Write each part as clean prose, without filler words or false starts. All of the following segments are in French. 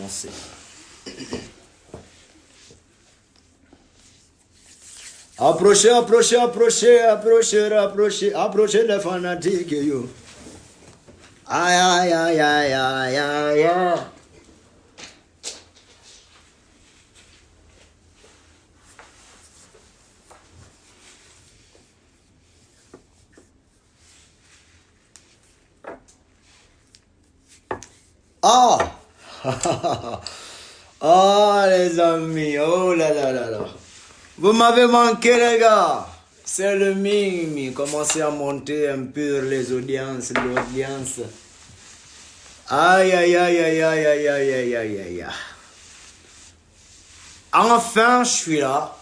commencer. Approchez, approchez, approchez, approchez, approchez, approchez les fanatiques, yo. Aïe, aïe, aïe, aïe, aïe, aïe, aïe. Ah! Oh les amis, oh là là là là. Vous m'avez manqué les gars. C'est le mime. Commencez à monter un peu les audiences, l'audience. Aïe aïe aïe aïe aïe aïe aïe aïe aïe aïe. Enfin, je suis là.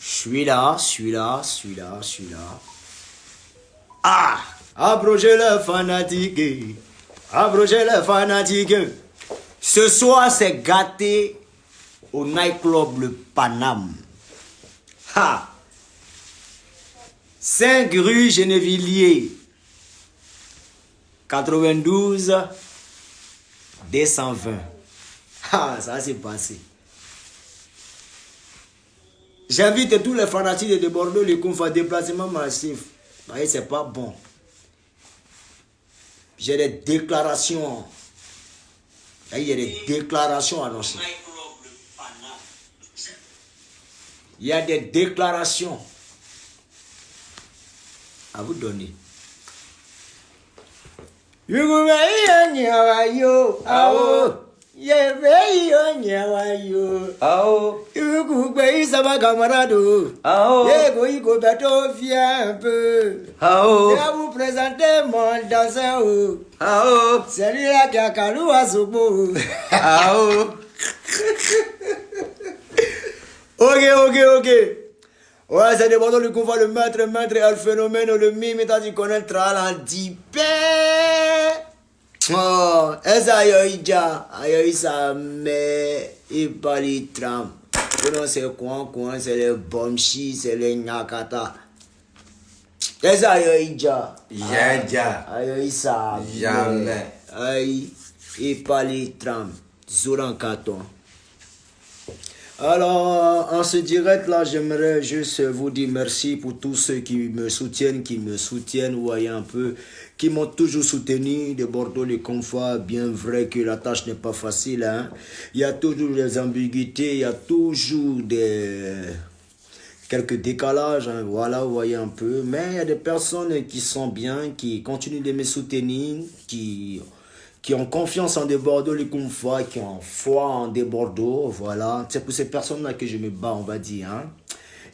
Je suis là, celui-là, celui-là, celui-là. Ah! Approchez les fanatiques. Approchez les fanatiques. Ce soir, c'est gâté au nightclub Le Paname. Ha! 5 rue Gennevilliers. 92 220. Ah, ça s'est passé. J'invite tous les fanatiques de Bordeaux, les confs à déplacement massif. Vous voyez, c'est pas bon. J'ai des déclarations. Il y a des déclarations annoncées. Il y a des déclarations à vous donner. Je vous présenter mon danseur. C'est lui là qui a calou à Sobo. Ok. Ouais, c'est dépendant du qu'on voit le maître et le phénomène, le mime, t'as dit connaître la dipé. Oh, esa yoïja, ayoïsa, mais il parle tram. Non, c'est quoi, c'est les bomchi, c'est les nyakata. Esa yoïja. Yaja. Ayoïsa, Jamais. aïe, il parle tram. Zoran Katon. Alors, en ce direct-là, j'aimerais juste vous dire merci pour tous ceux qui me soutiennent, vous voyez un peu, qui m'ont toujours soutenu de Bordeaux, les confrères, bien vrai que la tâche n'est pas facile, hein. Il y a toujours des ambiguïtés, il y a toujours quelques décalages, hein, voilà, vous voyez un peu, mais il y a des personnes qui sont bien, qui continuent de me soutenir, qui ont confiance en des Bordeaux, les confrères, qui ont foi en des Bordeaux, voilà. C'est pour ces personnes-là que je me bats, on va dire, hein.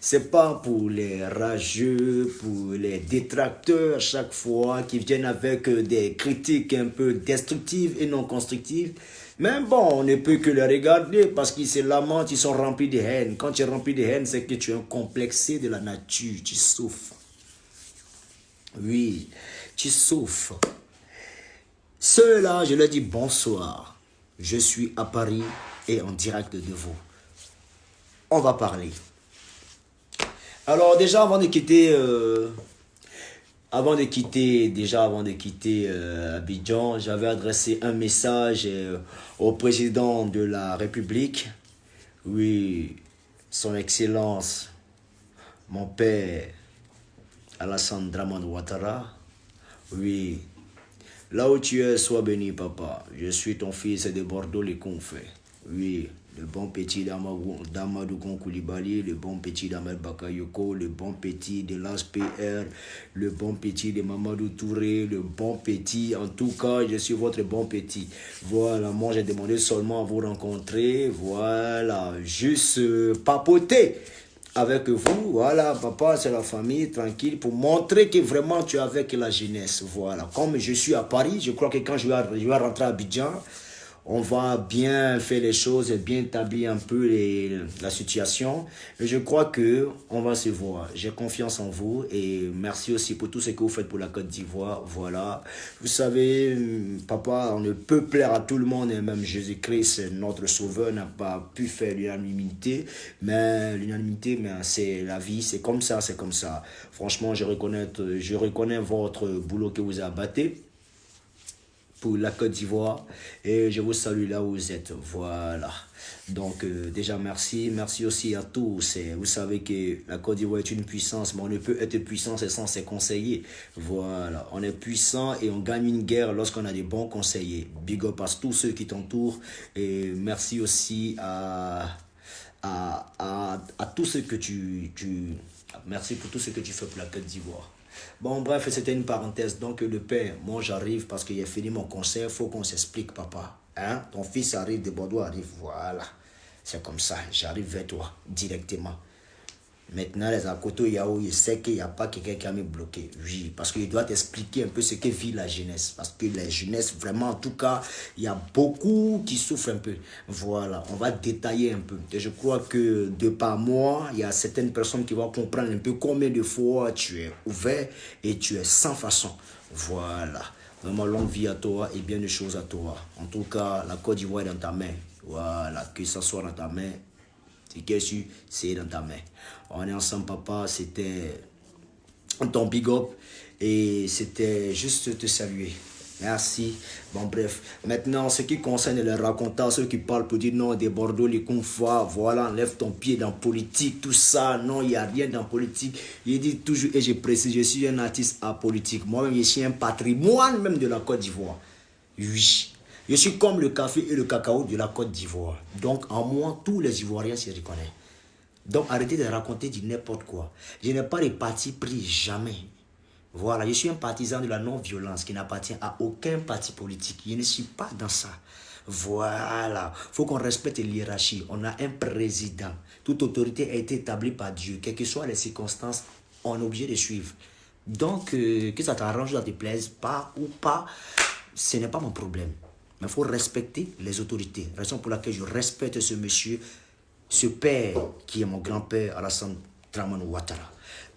C'est pas pour les rageux, pour les détracteurs à chaque fois, qui viennent avec des critiques un peu destructives et non constructives. Mais bon, on ne peut que les regarder parce qu'ils se lamentent, ils sont remplis de haine. Quand tu es rempli de haine, c'est que tu es un complexé de la nature, tu souffres. Oui, tu souffres. Ceux-là, je leur dis bonsoir. Je suis à Paris et en direct de vous. On va parler. Alors déjà, avant de quitter Abidjan, j'avais adressé un message au président de la République. Oui, son Excellence, mon père, Alassane Dramane Ouattara. Oui. Là où tu es, sois béni, papa. Je suis ton fils de Bordeaux, les confrères. Oui, le bon petit d'Amadou Koulibaly, le bon petit d'Ahmed Bakayoko, le bon petit de l'ASPR, le bon petit de Mamadou Touré, le bon petit. En tout cas, je suis votre bon petit. Voilà, moi j'ai demandé seulement à vous rencontrer. Voilà, juste papoter avec vous, voilà, papa, c'est la famille, tranquille, pour montrer que vraiment tu es avec la jeunesse, voilà. Comme je suis à Paris, je crois que quand je vais rentrer à Abidjan, on va bien faire les choses, bien établir un peu la situation. Et je crois que on va se voir. J'ai confiance en vous et merci aussi pour tout ce que vous faites pour la Côte d'Ivoire. Voilà. Vous savez, papa, on ne peut plaire à tout le monde et même Jésus-Christ, notre sauveur, n'a pas pu faire l'unanimité. Mais c'est la vie, c'est comme ça, c'est comme ça. Franchement, je reconnais votre boulot que vous abattez pour la Côte d'Ivoire. Et je vous salue là où vous êtes. Voilà. Donc, déjà, merci. Merci aussi à tous. Et vous savez que la Côte d'Ivoire est une puissance, mais on ne peut être puissant sans ses conseillers. Voilà. On est puissant et on gagne une guerre lorsqu'on a des bons conseillers. Big up à tous ceux qui t'entourent. Et merci aussi à tout ce que merci pour tout ce que tu fais pour la Côte d'Ivoire. Bon, bref, c'était une parenthèse. Donc, le père, moi, j'arrive parce qu'il a fini mon concert. Il faut qu'on s'explique, papa. Hein? Ton fils arrive de Bordeaux, arrive. Voilà. C'est comme ça. J'arrive vers toi, directement. Maintenant, les Akoto Yao, il sait qu'il n'y a pas quelqu'un qui a me bloqué. Oui, parce qu'il doit t'expliquer un peu ce que vit la jeunesse. Parce que la jeunesse, vraiment, en tout cas, il y a beaucoup qui souffrent un peu. Voilà, on va détailler un peu. Et je crois que de par moi, il y a certaines personnes qui vont comprendre un peu combien de fois tu es ouvert et tu es sans façon. Voilà. Vraiment, longue vie à toi et bien de choses à toi. En tout cas, la Côte d'Ivoire est dans ta main. Voilà, que ça soit dans ta main. C'est dans ta main. On est ensemble, papa. C'était ton big up. Et c'était juste te saluer. Merci. Bon, bref. Maintenant, ce qui concerne les racontants, ceux qui parlent pour dire non, des Bordeaux, les confrères, voilà, enlève ton pied dans politique, tout ça. Non, il n'y a rien dans politique. Je dis toujours, et je précise, je suis un artiste apolitique. Moi-même, je suis un patrimoine même de la Côte d'Ivoire. Oui. Je suis comme le café et le cacao de la Côte d'Ivoire. Donc, en moi, tous les Ivoiriens se reconnaissent. Donc, arrêtez de raconter du n'importe quoi. Je n'ai pas de parti pris, jamais. Voilà, je suis un partisan de la non-violence qui n'appartient à aucun parti politique. Je ne suis pas dans ça. Voilà, il faut qu'on respecte l'hiérarchie. On a un président. Toute autorité a été établie par Dieu. Quelles que soient les circonstances, on est obligé de suivre. Donc, que ça t'arrange, ça te plaise, pas ou pas, ce n'est pas mon problème. Mais il faut respecter les autorités. Raison pour laquelle je respecte ce monsieur, ce père qui est mon grand-père, Alassane Dramane Ouattara.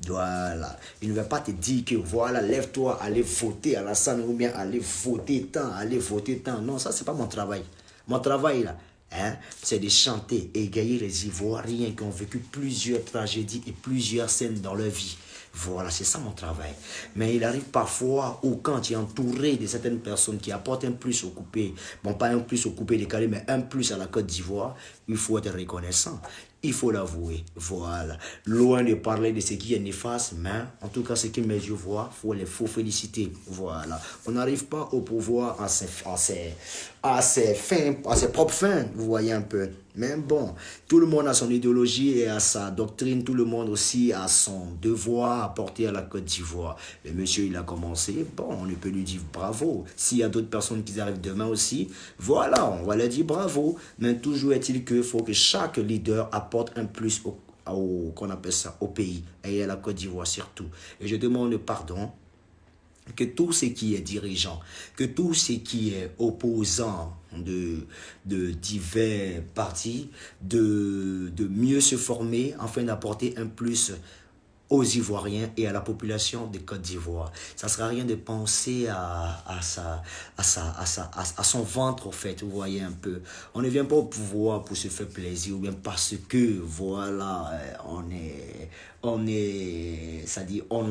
Voilà. Il ne va pas te dire que voilà, lève-toi, allez voter Alassane ou bien allez voter tant, allez voter tant. Non, ça, c'est pas mon travail. Mon travail, là, hein, c'est de chanter et égayer les Ivoiriens qui ont vécu plusieurs tragédies et plusieurs scènes dans leur vie. Voilà, c'est ça mon travail. Mais il arrive parfois où quand tu es entouré de certaines personnes qui apportent un plus au coupé, bon pas un plus au coupé décalé, mais un plus à la Côte d'Ivoire, il faut être reconnaissant. Il faut l'avouer. Voilà. Loin de parler de ce qui est néfaste, mais en tout cas, ce que mes yeux voient, il faut féliciter. Voilà. On n'arrive pas au pouvoir à ses propres fins, vous voyez un peu. Mais bon, tout le monde a son idéologie et a sa doctrine. Tout le monde aussi a son devoir à porter à la Côte d'Ivoire. Le monsieur, il a commencé. Bon, on ne peut lui dire bravo. S'il y a d'autres personnes qui arrivent demain aussi, voilà, on va leur dire bravo. Mais toujours est-il qu'il faut que chaque leader apporte un plus qu'on appelle ça, au pays. Et à la Côte d'Ivoire surtout. Et je demande pardon. Que tout ce qui est dirigeant, que tout ce qui est opposant de divers partis, de mieux se former afin d'apporter un plus aux Ivoiriens et à la population de Côte d'Ivoire. Ça ne sera rien de penser à son ventre, en fait, vous voyez un peu. On ne vient pas au pouvoir pour se faire plaisir, ou bien parce que, voilà, on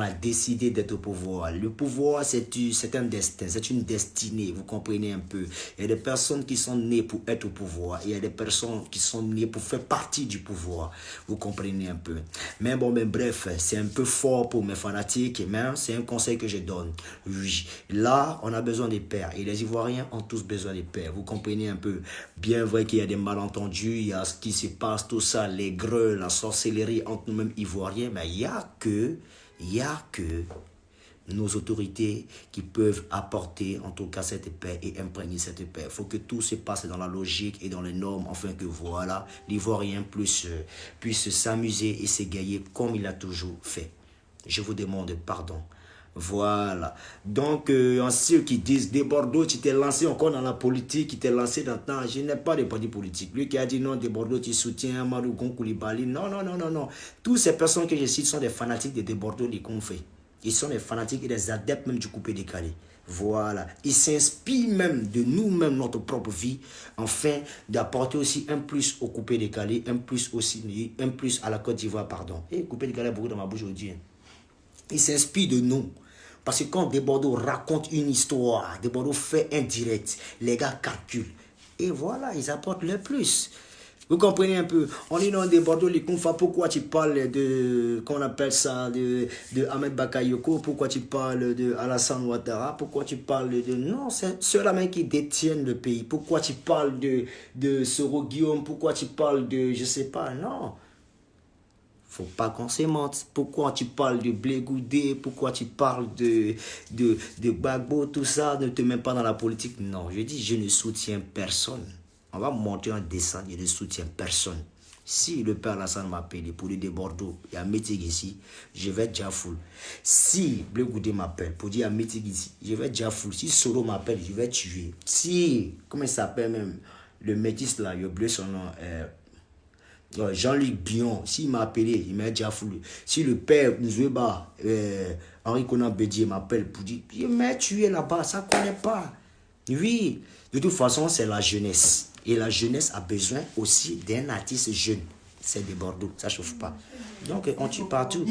a décidé d'être au pouvoir. Le pouvoir, c'est un destin, c'est une destinée, vous comprenez un peu. Il y a des personnes qui sont nées pour être au pouvoir, il y a des personnes qui sont nées pour faire partie du pouvoir, vous comprenez un peu. Mais bon, mais bref, c'est un peu fort pour mes fanatiques, mais c'est un conseil que je donne. Oui, là, on a besoin des pères, et les Ivoiriens ont tous besoin des pères, vous comprenez un peu. Bien vrai qu'il y a des malentendus, il y a ce qui se passe, tout ça, les greux, la sorcellerie entre nous-mêmes Ivoiriens, mais il y a que nos autorités qui peuvent apporter en tout cas cette paix et imprégner cette paix. Il faut que tout se passe dans la logique et dans les normes, afin que voilà, l'Ivoirien puisse s'amuser et s'égayer comme il a toujours fait. Je vous demande pardon. Voilà. Donc, en ceux qui disent, de Bordeaux, tu t'es lancé encore dans la politique, tu t'es lancé dans temps. Je n'ai pas de parti politique. Lui qui a dit non, de Bordeaux, tu soutiens Amadou Gon Coulibaly. Non, non, non, non, non. Toutes ces personnes que je cite sont des fanatiques de Bordeaux, des confrères. Ils sont des fanatiques et des adeptes même du coupé décalé. Voilà. Ils s'inspirent même de nous-mêmes, notre propre vie, afin d'apporter aussi un plus au coupé décalé, un plus à la Côte d'Ivoire, pardon. Et coupé décalé, beaucoup dans ma bouche aujourd'hui. Ils s'inspirent de nous. Parce que quand des Bordeaux racontent une histoire, des Bordeaux fait indirect, les gars calculent. Et voilà, ils apportent le plus. Vous comprenez un peu? On est dans des Bordeaux, les Kounfa, pourquoi tu parles de, qu'on appelle ça, de Ahmed Bakayoko, pourquoi tu parles de Alassane Ouattara, pourquoi tu parles de... Non, c'est ceux-là même qui détiennent le pays. Pourquoi tu parles de Soro Guillaume, pourquoi tu parles de, je sais pas, non. Faut pas qu'on se mente. Pourquoi tu parles de Blé Goudé, pourquoi tu parles de Gbagbo, tout ça, ne te mets pas dans la politique. Non, je dis, je ne soutiens personne. On va monter en descente, je ne soutiens personne. Si le père Alassane m'a appelé pour dire de Bordeaux, il y a Métig ici, je vais déjà full. Si Blé Goudé m'appelle pour dire à Métig ici, je vais déjà full. Si Soro m'appelle, je vais tuer. Si, comment il s'appelle même, le métis là, il a oublié son nom, Jean-Luc Bion, s'il m'a appelé, il m'a déjà foulé. Si le père Nzoueba, Henri Conan Bédier m'appelle pour dire, il m'a tué là-bas, ça ne connaît pas. Oui, de toute façon, c'est la jeunesse. Et la jeunesse a besoin aussi d'un artiste jeune. C'est des Bordeaux, ça ne chauffe pas. Donc, on tue partout.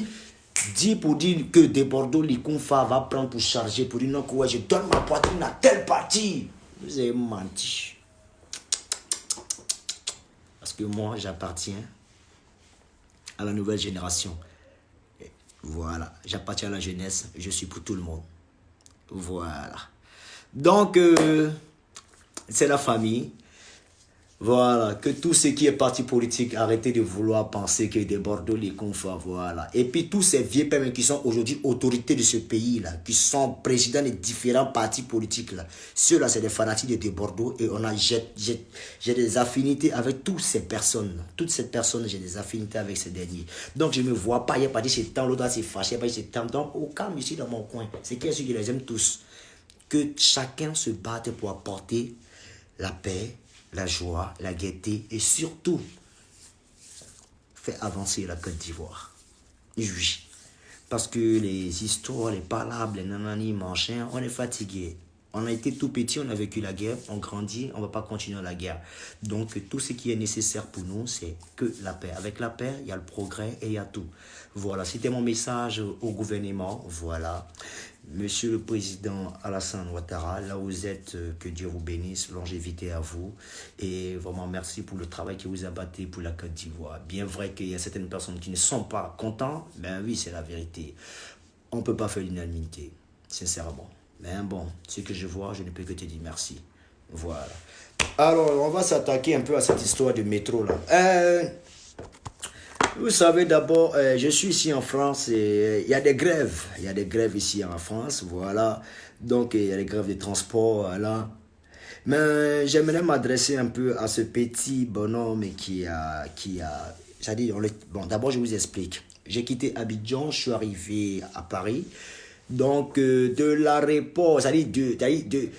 Dit pour dire que des Bordeaux, les Kounfa va prendre pour charger, pour dire non, que ouais, je donne ma poitrine à telle partie. Vous avez menti. Parce que moi, j'appartiens à la nouvelle génération. Voilà, j'appartiens à la jeunesse, je suis pour tout le monde. Voilà. Donc, c'est la famille. Voilà, que tout ce qui est parti politique, arrêtez de vouloir penser que des Bordeaux, les Kounfa, voilà. Et puis tous ces vieux pères qui sont aujourd'hui autorités de ce pays-là, qui sont présidents des différents partis politiques-là, ceux-là, c'est des fanatiques de des Bordeaux et j'ai des affinités avec toutes ces personnes. Toutes ces personnes, j'ai des affinités avec ces derniers. Donc je ne me vois pas, il n'y a pas dit c'est temps, l'autre c'est fâché, il n'y a pas dit c'est temps. Donc au calme ici dans mon coin, c'est qu'il y a ceux qui les aiment tous. Que chacun se batte pour apporter la paix, la joie, la gaieté et surtout faire avancer la Côte d'Ivoire. Oui. Parce que les histoires, les palabres, les nanani, machin, on est fatigué. On a été tout petit, on a vécu la guerre, on grandit, on ne va pas continuer la guerre. Donc tout ce qui est nécessaire pour nous, c'est que la paix. Avec la paix, il y a le progrès et il y a tout. Voilà, c'était mon message au gouvernement. Voilà. Monsieur le Président Alassane Ouattara, là où vous êtes, que Dieu vous bénisse, longévité à vous. Et vraiment merci pour le travail que vous abattez pour la Côte d'Ivoire. Bien vrai qu'il y a certaines personnes qui ne sont pas contentes, mais oui, c'est la vérité. On ne peut pas faire l'unanimité, sincèrement. Mais bon, ce que je vois, je ne peux que te dire merci. Voilà. Alors, on va s'attaquer un peu à cette histoire de métro là. Vous savez, d'abord, je suis ici en France et il y a des grèves. Il y a des grèves ici en France, voilà. Donc, il y a des grèves de transport, voilà. Mais j'aimerais m'adresser un peu à ce petit bonhomme qui a c'est-à-dire, bon, d'abord, je vous explique. J'ai quitté Abidjan, je suis arrivé à Paris. Donc, de l'aéroport, c'est-à-dire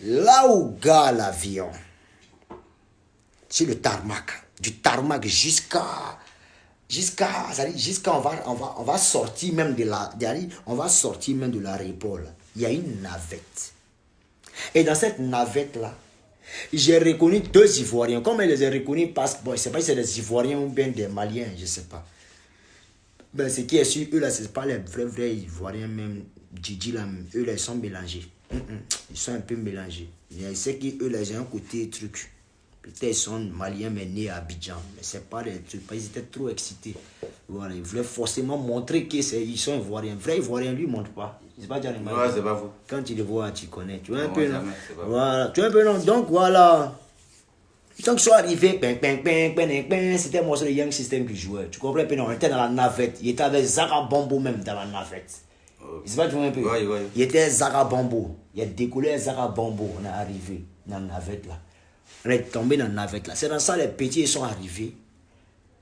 là où gare l'avion, c'est le tarmac. Du tarmac jusqu'à on va sortir même de l'aéroport. Il y a une navette. Et dans cette navette-là, j'ai reconnu deux Ivoiriens. Comme je les ai reconnus, bon, je ne sais pas si c'est des Ivoiriens ou bien des Maliens, je ne sais pas. Ben, ce qui est sûr, eux là, ce n'est pas les vrais Ivoiriens, même Djidji là, eux là, ils sont mélangés. Ils sont un peu mélangés. Je sais qu'eux là, ils ont un côté truc. Peut-être ils sont maliens mais nés à Abidjan. Mais ce n'est pas des trucs. Ils étaient trop excités. Voilà, ils voulaient forcément montrer qu'ils sont Ivoiriens. Vrai Ivoirien, lui, ne montre pas. C'est pas déjà les Maliens. Ouais, c'est pas vous. Quand tu les vois, tu connais. Tu vois un Non, peu, jamais, non? voilà. Tu vois un peu, non? Donc voilà. Donc, je suis arrivé, c'était moi, c'est le Young System qui jouait. Tu comprends? On était dans la navette. Il était avec Zara Bambo même dans la navette. Okay. C'est pas, tu vois un peu? Ouais. Il était Zara Bambo. Il a décollé Zara Bambo. On est arrivé dans la navette là. On est tombé dans la navette là. C'est dans ça les petits sont arrivés.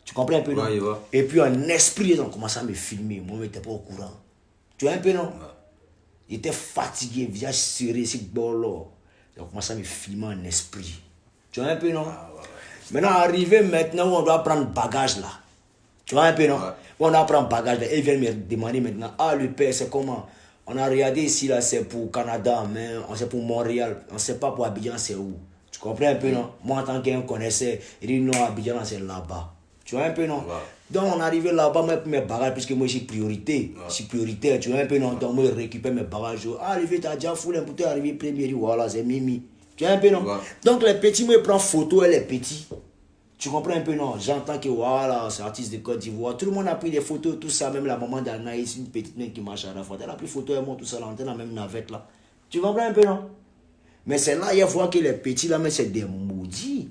Tu comprends un peu, non? Ouais. Et puis en esprit, ils ont commencé à me filmer. Moi, je n'étais pas au courant. Tu vois un peu, non? Ouais. Il était fatigué, visage serré, c'est bolo. Ils ont commencé à me filmer en esprit. Tu vois un peu, non? Ouais. Maintenant, arrivé maintenant où on doit prendre bagage là. Tu vois un peu, non? Ouais. Où on doit prendre bagage là. Et ils viennent me demander maintenant, le père, c'est comment? On a regardé ici, là, c'est pour Canada, mais c'est pour Montréal. On ne sait pas pour Abidjan, c'est où. Tu comprends un peu, non? Moi, en tant qu'un connaisseur, il dit non, Abidjan, c'est là-bas. Tu vois un peu, non? Ouais. Donc, on arrivait là-bas, moi, pour mes bagages, puisque moi, j'ai priorité. Ouais. Je suis prioritaire, tu vois un peu, non? Donc, moi, je récupère mes bagages. Ah, arrivé, t'as déjà foulé un bouton, arrivé premier, voilà, c'est Mimi. Tu vois un peu, non? Ouais. Donc, les petits, moi, je prends photo, et les petits. Tu comprends un peu, non? J'entends que, voilà, c'est artiste de Côte d'Ivoire. Tout le monde a pris des photos, tout ça. Même la maman d'Anaïs, une petite main qui marche à la fois. Elle a pris photo, et moi, tout ça, là, on était dans la même navette, là. Tu comprends un peu, non? Mais c'est là, il faut que les petits, là, mais c'est des maudits.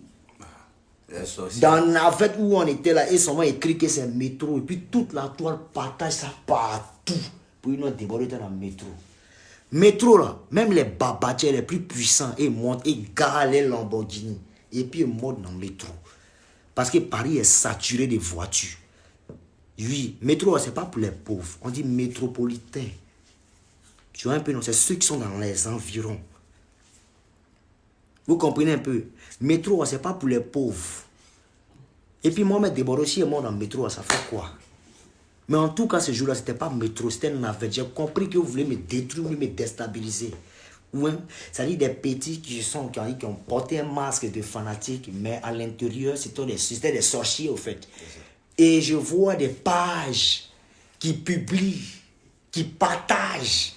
Les sorciers. Dans la navette où on était là, ils sont écrit que c'est métro. Et puis toute la toile partage ça partout. Pour ils nous déborder dans le métro. Métro là, même les babatiers les plus puissants, ils montent, ils garent les Lamborghini. Et puis ils montent dans le métro. Parce que Paris est saturé de voitures. Oui, métro, c'est pas pour les pauvres. On dit métropolitain. Tu vois un peu, non? C'est ceux qui sont dans les environs. Vous comprenez un peu? Métro, c'est pas pour les pauvres. Et puis moi, Deborah aussi est mort dans le métro, ça fait quoi? Mais en tout cas, ce jour-là, c'était pas métro, c'était une navette. J'ai compris que vous voulez me détruire, me déstabiliser. Ouais. C'est-à-dire des petits qui ont porté un masque de fanatique, mais à l'intérieur, c'était des sorciers, au fait. Et je vois des pages qui publient, qui partagent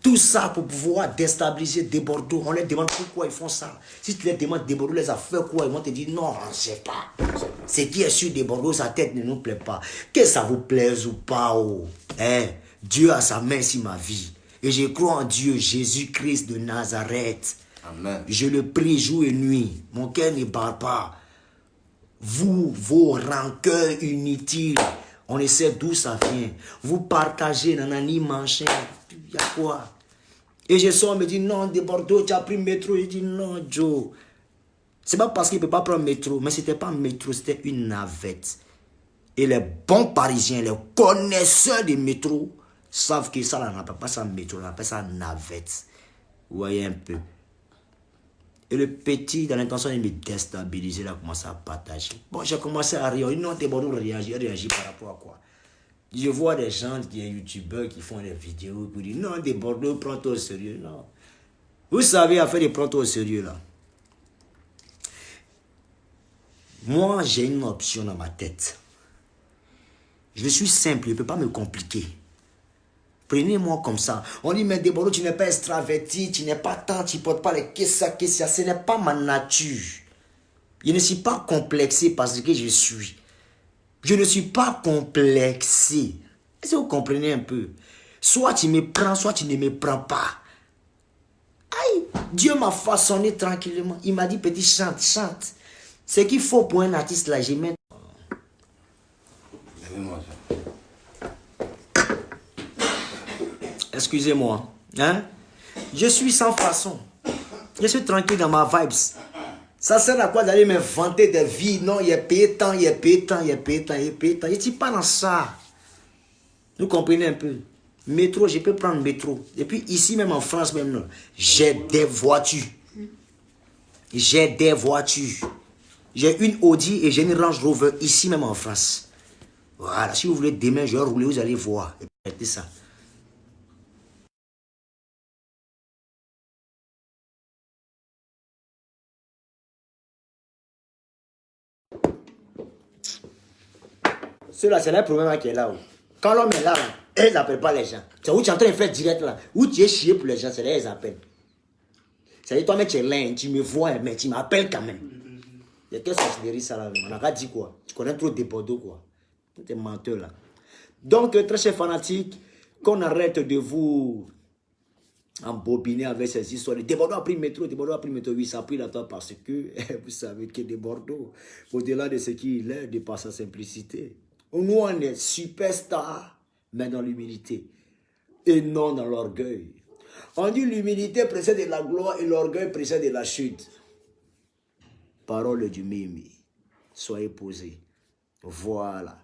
tout ça pour pouvoir déstabiliser des Bordeaux. On leur demande pourquoi ils font ça. Si tu leur demandes des Bordeaux, les a fait quoi? Ils vont te dire non, on ne sait pas. Ce qui est sur des Bordeaux, sa tête ne nous plaît pas. Que ça vous plaise ou pas, oh. Dieu a sa main sur ma vie. Et je crois en Dieu, Jésus-Christ de Nazareth. Amen. Je le prie jour et nuit. Mon cœur ne bat pas. Vous, vos rancœurs inutiles, on sait d'où ça vient. Vous partagez, nanani, machin. Il y a quoi? Et je sors, on me dit non, de Bordeaux, tu as pris métro. Je dis non, Joe. C'est pas parce qu'il ne peut pas prendre métro, mais c'était pas un métro, c'était une navette. Et les bons Parisiens, les connaisseurs des métros, savent que ça, on n'appelle pas ça métro, on appelle ça navette. Vous voyez un peu. Et le petit, dans l'intention de me déstabiliser, il a commencé à partager. Bon, j'ai commencé à rire. Non, t'es bon, réagir par rapport à quoi? Je vois des gens, des youtubeurs qui font des vidéos, qui disent non, des Bordeaux, prends-toi au sérieux. Non. Vous savez, à faire des prends-toi au sérieux, là. Moi, j'ai une option dans ma tête. Je suis simple, je ne peux pas me compliquer. Prenez-moi comme ça. On dit, mais Deborah, tu n'es pas extraverti, tu n'es pas tant, tu ne portes pas les qu'est-ce que ça. Ce n'est pas ma nature. Je ne suis pas complexé parce que je suis. Je ne suis pas complexé. Est-ce que vous comprenez un peu? Soit tu me prends, soit tu ne me prends pas. Aïe, Dieu m'a façonné tranquillement. Il m'a dit, petit, chante, chante. Ce qu'il faut pour un artiste là, j'ai mis. Excusez-moi. Hein? Je suis sans façon. Je suis tranquille dans ma vibes. Ça sert à quoi d'aller me vanter des vies? Non, il est payé tant, il est payé tant, il est payé tant, il est payé tant. Je ne suis pas dans ça. Vous comprenez un peu? Métro, je peux prendre métro. Et puis ici même en France, même, j'ai des voitures. J'ai des voitures. J'ai une Audi et j'ai une Range Rover ici même en France. Voilà, si vous voulez demain, je vais rouler, vous allez voir. Et ça. Ceux-là, c'est le problème qui est là. Quand l'homme est là, ils n'appellent pas les gens. C'est où tu es en train de faire direct là. Où tu es chié pour les gens, c'est là qu'ils appellent. C'est-à-dire, toi, mec, tu es là, tu me vois, mais tu m'appelles quand même. Il y a quelle sorcellerie ça là? On n'a pas dit quoi? Tu connais trop des Bordeaux quoi? Tu es menteur là. Donc, très chers fanatiques, qu'on arrête de vous embobiner avec ces histoires. Des Bordeaux a pris le métro, des Bordeaux a pris le métro. Oui, ça a pris la temps parce que vous savez que des Bordeaux, au-delà de ce qu'il est, de par sa simplicité. Nous, on est superstar, mais dans l'humilité et non dans l'orgueil. On dit l'humilité précède de la gloire et l'orgueil précède de la chute. Parole du Mimi. Soyez posés. Voilà.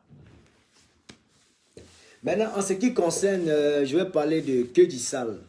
Maintenant, en ce qui concerne, je vais parler de que du sale.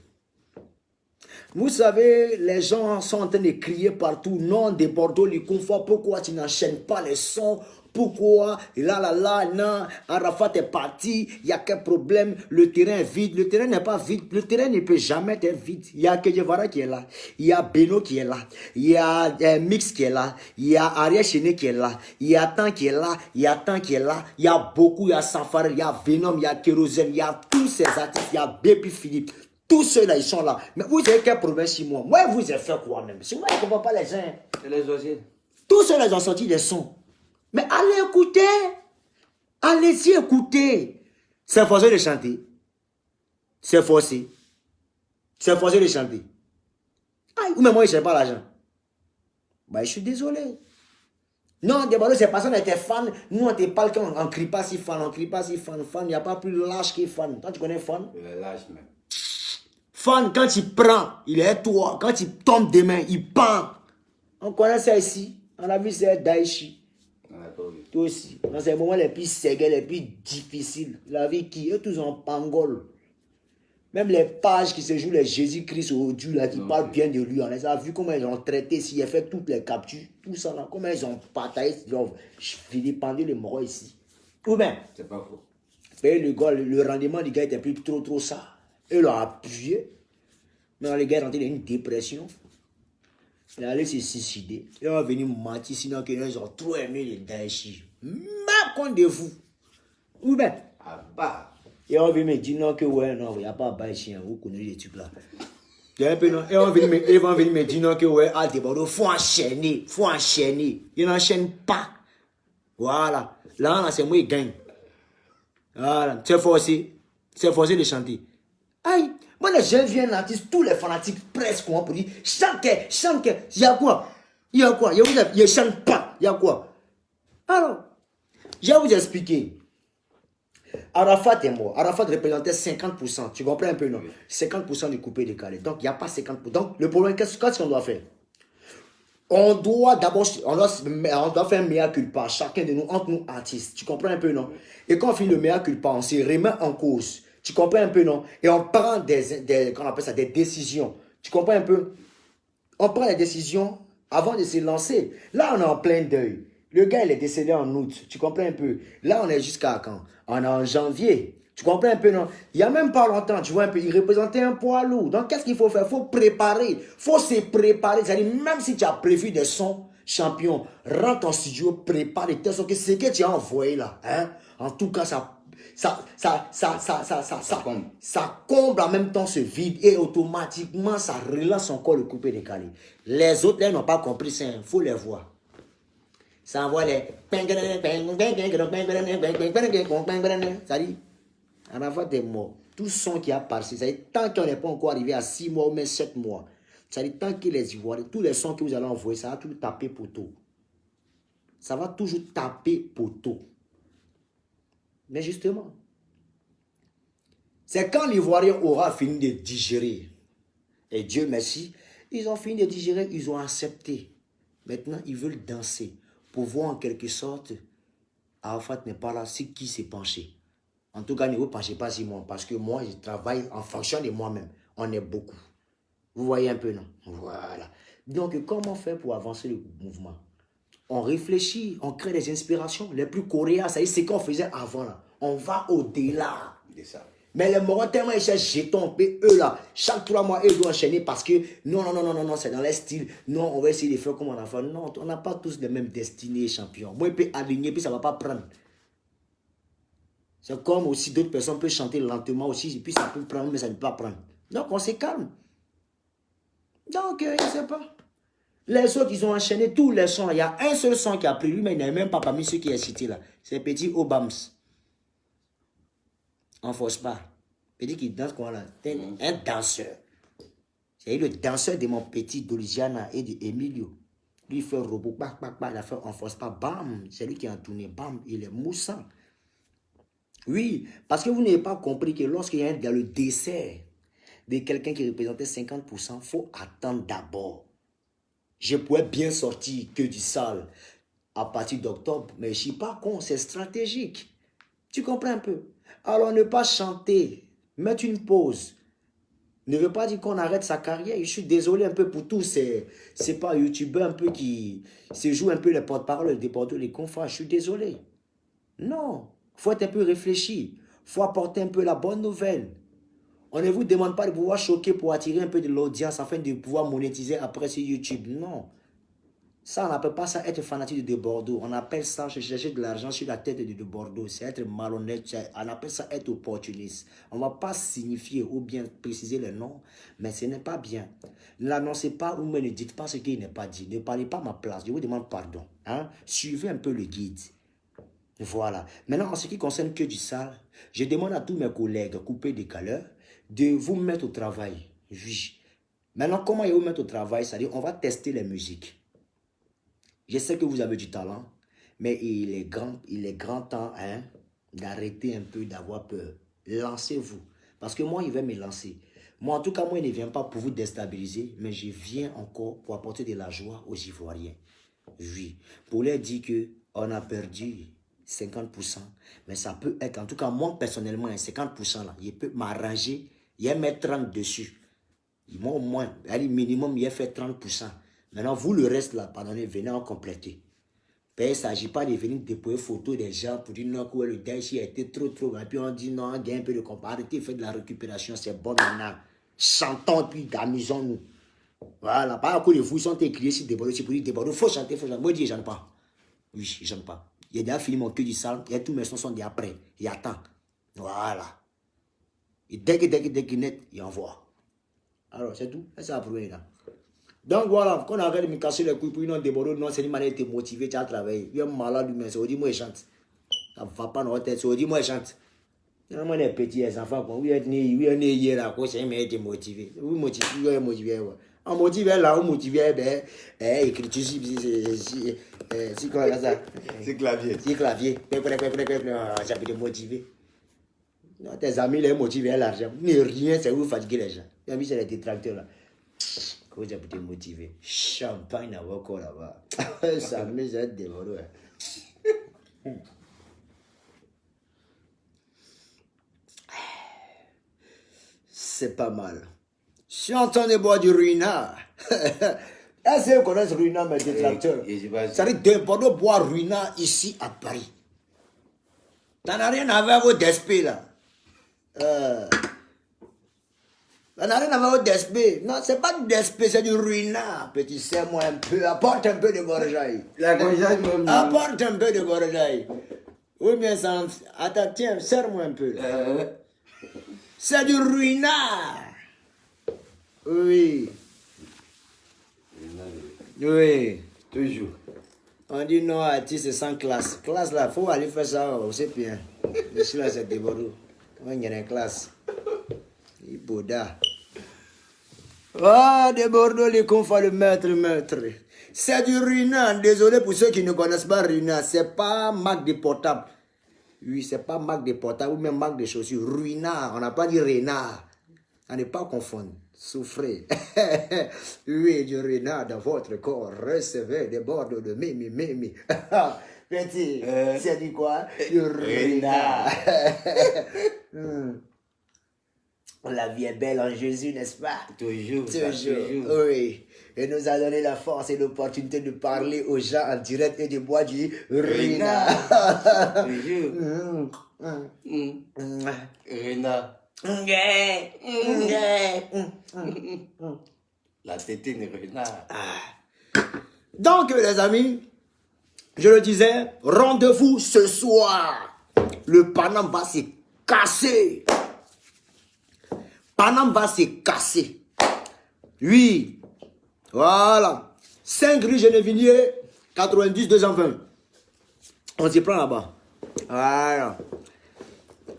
Vous savez, les gens sont en train de crier partout. Non, des Bordeaux, les confort, pourquoi tu n'enchaînes pas les sons? Pourquoi? Non, Arafat est parti, il y a quel problème? Le terrain est vide. Le terrain n'est pas vide. Le terrain ne peut jamais être vide. Il y a Kedjevara qui est là. Il y a Beno qui est là. Il y a Mix qui est là. Il y a Ariel Chené qui est là. Il y a Tan qui est là. Il y a Tan qui est là. Il y a beaucoup, il y a Safari, il y a Venom, il y a Kérosène, il y a tous ces artistes. Il y a Baby Philippe. Tous ceux-là, ils sont là. Mais vous avez quel problème chez moi? Moi, vous avez fait quoi même? Si moi, je ne comprends pas les gens. Et les oiseaux? Tous ceux-là, ils ont sorti des sons. Mais allez écouter. Allez-y écouter. C'est forcé de chanter. C'est forcé. C'est forcé de chanter. Aïe, ou même moi, je n'ai pas l'argent. Bah, je suis désolé. Non, des ces personnes étaient fans. Nous, on te parle quand on ne crie pas si fan. On ne crie pas si fan. Fan, il n'y a pas plus lâche que fan. Toi, tu connais fan? Il est lâche même. Fan, quand il prend, il est toi. Quand il tombe des mains, il pend. On connaît ça ici. On a vu ça Daichi. Toi aussi. Dans ces moments les plus ségués, les plus difficiles. La vie qui est tous en pangole. Même les pages qui se jouent les Jésus-Christ au Dieu là, qui parlent bien de lui. On les a vu comment ils ont traité, s'ils ont fait toutes les captures, tout ça là, comment ils ont partagé, je finis pendu les morts ici. Ou bien, c'est pas faux. Et le rendement du gars était plus trop ça. Et l'ont appuyé. Mais le gars est rentré dans une dépression. Il est allé se suicider. Il est venu mentir, sinon qu'ils ont trop aimé les Daeshi. Ma compte de vous. Ou bien. Ah bah. Et on vient me dire non, que ouais, non, il n'y a pas de chien, vous connaissez les trucs là. Et on vient me dire non, que ouais, ah, il faut enchaîner. Il n'enchaîne pas. Voilà. Là, c'est moi qui gagne. Voilà. C'est forcé de chanter. Aïe. Moi, les jeunes viennent l'artiste, tous les fanatiques presque, on peut dire, chante, il y a quoi? Il ne chante pas, il y a quoi? Alors, je vais vous expliquer. Arafat est mort. Arafat représentait 50%. Tu comprends un peu, non? 50% du coupé décalé. Donc, il n'y a pas 50%. Donc, le problème, qu'est-ce qu'on doit faire? On doit d'abord, on doit faire un mea culpa, chacun de nous, entre nous artistes. Tu comprends un peu, non? Et quand on fait le mea culpa, on se remet en cause. Tu comprends un peu, non? Et on prend qu'on appelle ça, des décisions. Tu comprends un peu? On prend les décisions avant de se lancer. Là, on est en plein deuil. Le gars, il est décédé en août. Tu comprends un peu? Là, on est jusqu'à quand? On est en janvier. Tu comprends un peu, non? Il n'y a même pas longtemps, tu vois un peu, il représentait un poids lourd. Donc, qu'est-ce qu'il faut faire? Il faut préparer. Il faut se préparer. C'est-à-dire, même si tu as prévu des sons champions, rentre en studio, prépare de telle sorte que ce que tu as envoyé là, hein? En tout cas, ça comble en même temps ce vide et automatiquement, ça relance encore le coupé décalé. Les autres, là, n'ont pas compris ça. Il faut les voir. Ça envoie les... Ça dit, Arafat est mort. Tout son qui a passé, ça dit, tant qu'on n'est pas encore arrivé à 6 mois ou même 7 mois, ça dit, tant que les Ivoiriens, tous les sons que vous allez envoyer, ça va toujours taper poteau. Ça va toujours taper poteau. Mais justement, c'est quand l'Ivoirien aura fini de digérer, et Dieu merci, ils ont fini de digérer, ils ont accepté. Maintenant, ils veulent danser. Pour voir en quelque sorte, Arafat n'est pas là, c'est qui s'est penché. En tout cas, ne vous penchez pas sur moi, parce que moi, je travaille en fonction de moi-même. On est beaucoup. Vous voyez un peu, non? Voilà. Donc, comment faire pour avancer le mouvement? On réfléchit, on crée des inspirations. Les plus coréens, ça y est, c'est ce qu'on faisait avant, là. On va au-delà de ça. Mais les morons, tellement ils cherchent jetons, eux là, chaque 3 mois, ils doivent enchaîner parce que non, c'est dans les styles. Non, on va essayer de faire comme on a fait. Non, on n'a pas tous les mêmes destinées, champions. Moi, il peut aligner, puis ça ne va pas prendre. C'est comme aussi d'autres personnes peuvent chanter lentement aussi, et puis ça peut prendre, mais ça ne peut pas prendre. Donc, on se calme. Donc, je ne sais pas. Les autres, ils ont enchaîné tous les sons. Il y a un seul son qui a pris lui, mais il n'est même pas parmi ceux qui est cité là. C'est Petit Obams. On ne force pas. Petit qui danse quoi là? Un danseur. C'est le danseur de mon petit d'Olusiana et d'Emilio. Lui, il fait robot, il a fait on ne force pas, bam. C'est lui qui a tourné, bam. Il est moussant. Oui, parce que vous n'avez pas compris que lorsqu'il y a le dessert de quelqu'un qui représentait 50%, il faut attendre d'abord. Je pourrais bien sortir que du sale à partir d'octobre, mais je ne suis pas con, c'est stratégique. Tu comprends un peu? Alors ne pas chanter, mettre une pause. ne veut pas dire qu'on arrête sa carrière. Je suis désolé un peu pour tous c'est pas youtubeurs un peu qui se jouent un peu les porte-parole des Bordeaux, les confrères. Je suis désolé. Non, faut être un peu réfléchi. Faut apporter un peu la bonne nouvelle. On ne vous demande pas de pouvoir choquer pour attirer un peu de l'audience afin de pouvoir monétiser après sur YouTube. Non. Ça, on n'appelle pas ça être fanatique de Bordeaux. On appelle ça chercher de l'argent sur la tête de Bordeaux. C'est être malhonnête. On appelle ça être opportuniste. On ne va pas signifier ou bien préciser le nom, mais ce n'est pas bien. Ne l'annoncez pas ou ne dites pas ce qui n'est pas dit. Ne parlez pas à ma place. Je vous demande pardon. Hein? Suivez un peu le guide. Voilà. Maintenant, en ce qui concerne que du sale, je demande à tous mes collègues coupés de caleur de vous mettre au travail. Oui. Maintenant, comment ils vous mettre au travail? C'est-à-dire, on va tester les musiques. Je sais que vous avez du talent, mais il est grand temps hein, d'arrêter un peu d'avoir peur. Lancez-vous. Parce que moi, il va me lancer. Moi, en tout cas, moi, il ne vient pas pour vous déstabiliser, mais je viens encore pour apporter de la joie aux Ivoiriens. Oui. Pour leur dire qu'on a perdu 50%, mais ça peut être, en tout cas, moi, personnellement, 50% là, il peut m'arranger, il va mettre 30 dessus. Moi, au moins, minimum, il a fait 30%. Maintenant, vous, le reste, là, pardonnez, venez en compléter. Il ne s'agit pas de venir déposer photos des gens pour dire non, que le dash a été trop. Et puis on dit non, il y a un peu de comparatif, fait de la récupération, c'est bon maintenant. Chantons, puis amusons-nous. Voilà, pas à cause de vous, ils sont écrits sur des bordeaux, pour dire des bordeaux, il faut chanter, Moi, je dis, j'en pas. Oui, j'en pas. Il y a déjà fini mon queue du salon, et tous mes sons sont déjà prêts. Il attend. Voilà. Et dès qu'il net, il envoie. Alors, c'est tout. C'est la première là. Donc voilà, quand on arrête de me casser les couilles pour une des bordeaux, non, c'est une manière de te motiver, tu as travaillé. Il est malade, mais c'est dit moi, il chante. Ça ne va pas dans la tête, c'est dit moi, il chante. Normalement, les petits enfants, oui, il est né hier, là, c'est une manière de te motiver. Oui, motiver, motiver. En motiver là, on motiver, écriture, c'est quoi ça? C'est clavier. C'est clavier. Ça peut te motiver. Non, tes amis, les motiver l'argent. Mais rien, c'est vous fatiguer les gens. Les amis, c'est les détracteurs là. Vous avez été motivé. Champagne à encore là-bas. Ça me fait dévorer. C'est pas mal. Si on entend de boire du ruina. Est-ce que vous connaissez ruina, mes détracteurs? Ça veut dire de boire ruina ici à Paris. Ça n'a rien à voir avec vos d'esprit là. Ça n'a rien à voir avec d'esprit. Non, c'est pas du d'esprit, c'est du ruina. Petit, serre-moi un peu. Apporte un peu de gorgeaille. La gorgeaille même. Apporte un peu de gorgeaille. Ou bien ça. Attends, tiens, serre-moi un peu. C'est du ruina. Oui. Oui. Toujours. On dit non, artiste sans classe. Classe là, faut aller faire ça, c'est bien. Ici là, c'est déboré. On y a une classe. Il Bouddha. Ah, des Bordeaux, les confins, le maître. C'est du Rina. Désolé pour ceux qui ne connaissent pas Rina. C'est pas marque de portable. Oui, c'est pas marque de portable ou même marque de chaussures. Ruina, on n'a pas dit Rina. On n'est pas confondre. Souffrez. Oui, du Rina dans votre corps. Recevez des Bordeaux de mimi. Petit, c'est du quoi? Du Rina. La vie est belle en Jésus, n'est-ce pas? Toujours. Oui. Et nous a donné la force et l'opportunité de parler aux gens en direct et de boire du Rina. Toujours. Rina. La tétine Rina. Donc, les amis, je le disais, rendez-vous ce soir. Le Paname va se casser. Paname va se casser. Oui. Voilà. 5 rue Genevilliers, 90 220. On s'y prend là-bas. Voilà.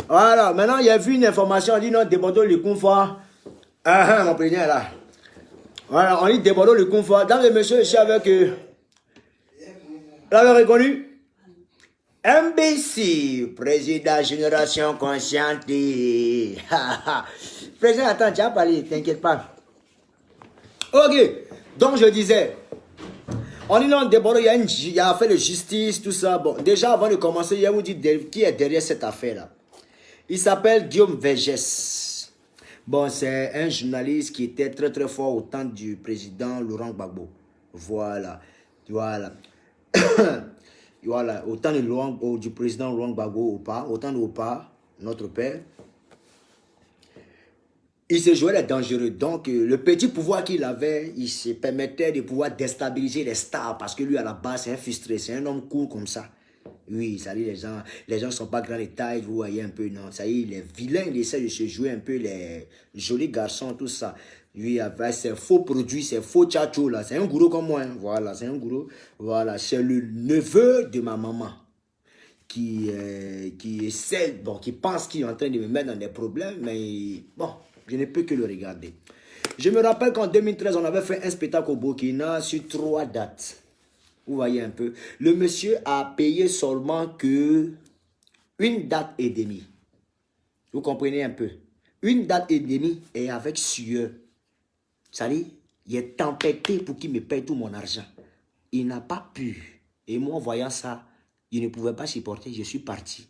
Voilà. Maintenant, il y a vu une information. On dit non, débordons le confort. Mon président est là. Voilà. On dit débordons le confort. Dans les messieurs, je suis avec eux. Vous l'avez reconnu? MBC, président Génération Consciente. Président, attends, tu as parlé, t'inquiète pas. Ok, donc je disais, on est dans le débat, il y a affaire de justice, tout ça. Bon, déjà avant de commencer, il vous dit qui est derrière cette affaire-là. Il s'appelle Guillaume Vergès. Bon, c'est un journaliste qui était très très fort au temps du président Laurent Gbagbo. Voilà. Voilà. Voilà. Au temps du président Laurent Gbagbo, au temps de Opa, notre père, il se jouait les dangereux. Donc, le petit pouvoir qu'il avait, il se permettait de pouvoir déstabiliser les stars. Parce que lui, à la base, c'est un frustré, c'est un homme cool comme ça. Oui, ça dit, les gens ne sont pas grands de taille, vous voyez un peu, non. Ça y est, les vilains, il essaie de se jouer un peu les jolis garçons, tout ça. Lui, avec ses faux produits, ses faux tchatchos, là. C'est un gourou comme moi, hein. Voilà, c'est un gourou. Voilà, c'est le neveu de ma maman qui essaie, bon, qui pense qu'il est en train de me mettre dans des problèmes, mais bon, je ne peux que le regarder. Je me rappelle qu'en 2013, on avait fait un spectacle au Burkina sur 3 dates. Vous voyez un peu. Le monsieur a payé seulement que 1 date et demie. Vous comprenez un peu. 1 date et demie et avec sueur. Ça dit, il est tempêté pour qu'il me paye tout mon argent. Il n'a pas pu. Et moi, voyant ça, il ne pouvait pas supporter. Je suis parti.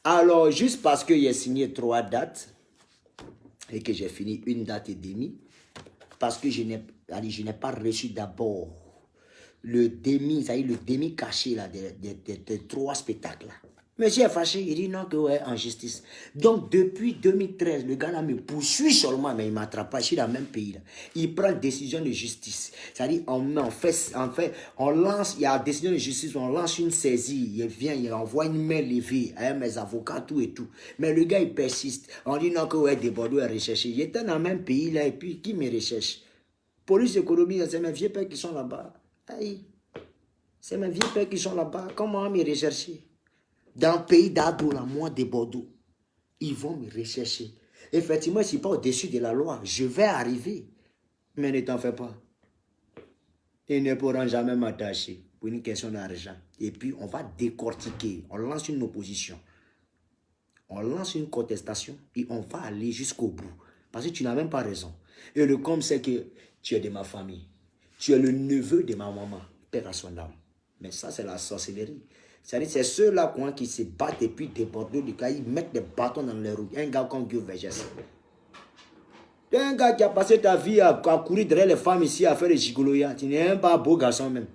Alors, juste parce qu'il a signé 3 dates et que j'ai fini 1 date et demie, parce que je n'ai pas reçu d'abord le demi, ça y est, le demi caché là, des 3 spectacles là. Monsieur est fâché, il dit non, que ouais, en justice. Donc, depuis 2013, le gars là me poursuit seulement, mais il ne m'attrape pas, je suis dans le même pays là. Il prend décision de justice. C'est-à-dire, on lance, il y a décision de justice, on lance une saisie, il vient, il envoie une main levée à mes avocats, tout et tout. Mais le gars, il persiste. On dit non, que ouais, des Bordeaux est recherché. J'étais dans le même pays là, et puis, qui me recherche? Police économie, c'est mes vieux pères qui sont là-bas. Aïe, c'est mes vieux pères qui sont là-bas. Comment me rechercher? Dans le pays d'Ado, là, moi, de Bordeaux, ils vont me rechercher. Effectivement, je ne suis pas au-dessus de la loi. Je vais arriver. Mais ne t'en fais pas. Ils ne pourront jamais m'attacher pour une question d'argent. Et puis, on va décortiquer. On lance une opposition. On lance une contestation et on va aller jusqu'au bout. Parce que tu n'as même pas raison. Et le com, c'est que tu es de ma famille. Tu es le neveu de ma maman. Père à son âme. Mais ça, c'est la sorcellerie. C'est ceux-là qui se battent et puis des Bordeaux, ils mettent des bâtons dans les roues. Un gars comme Guy Vergès. Un gars qui a passé ta vie à courir derrière les femmes ici, à faire des gigoloyas. Tu n'es même pas un beau garçon même.